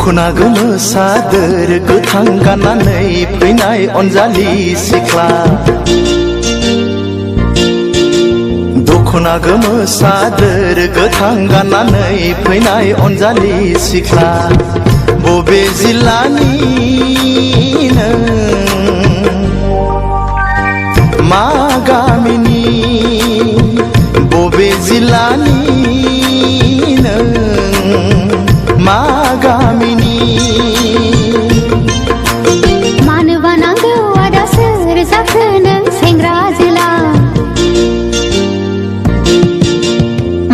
दखना गोमो सादोर गोथां गाननानै फैनाय अनजालि सिख्ला दखना गोमो सादोर गोथां गाननानै फैनाय अनजालि सिख्ला बबे जिल्लानि नों मा गामिनि बबे जिल्लानि नों मा गामिनि मानोबा नांगौ आदा सोर जाखो नों सेंग्रा जोला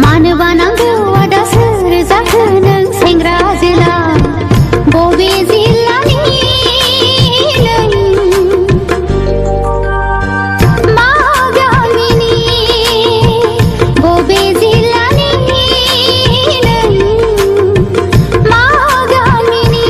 मानोबा नांगौ आदा सोर जाखो नों सेंग्रा जोला बबे जिल्लानि नों मा गामिनि बबे जिल्लानि नों मा गामिनि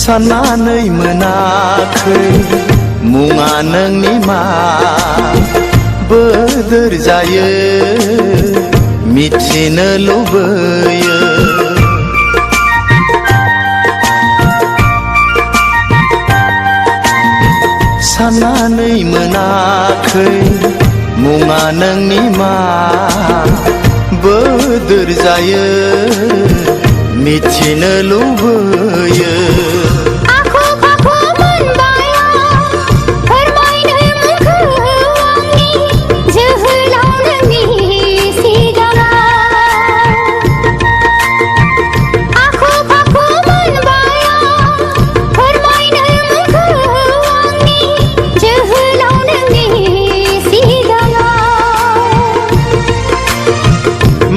साननानै मोनाखै मुङा नोंनि मा बोदोर जायो मिथिनो लुबैयो साननानै मोनाखै मुङा नोंनि मा बोदोर जायो मिथिनो लुबैयो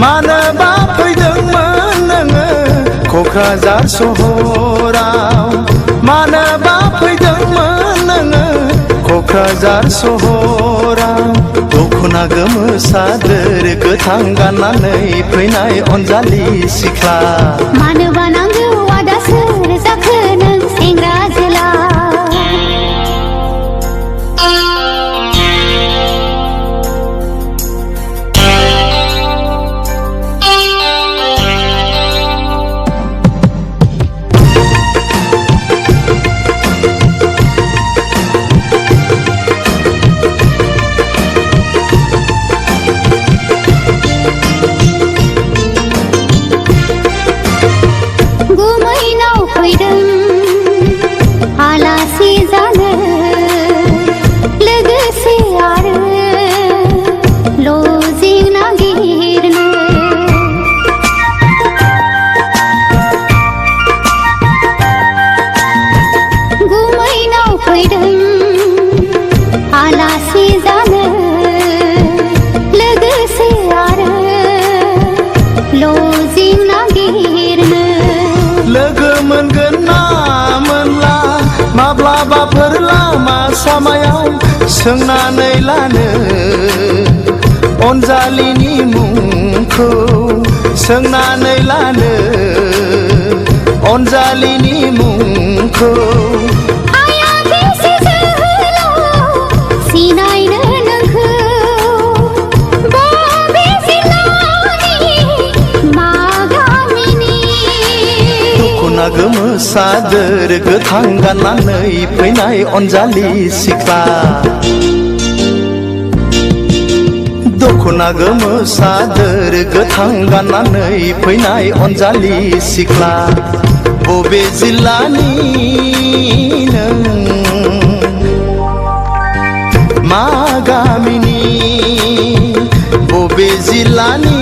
मानोबा फैदोंमोन नोङो क'क्राझार सहराव मानोबा फैदोंमोन नोङो क'क्राझार सहराव दखना गोमो सादोर गोथां गाननानै फैनाय अनजालि सिख्ला मानोबा नांगौ आदा सोर जाखो नों सेंग्रा जोला आलासि जानो लोगोसे आरो लजिं नागिरनो गुमैनाव फैदों आलासि जानो लोगोसे आरो लजिं नागिरनो लोगो मोनगोन ना मोनला माब्लाबाफोर लामा सामायाव सोंनानै लानो अनजालिनि मुंखौ सोंनानै लानो अनजालिनि मुंखौ आया बेसे जोहोलाव सिनायनो नोंखौ बबे जिल्लानि मा गामिनि दखना गोमो सादोर गोथां गाननानै फैनाय अनजालि सिख्ला दखना गोमो सादोर गोथां गाननानै फैनाय अनजालि सिख्ला बबे जिल्लानि नों मा गामिनि बबे जिल्लानि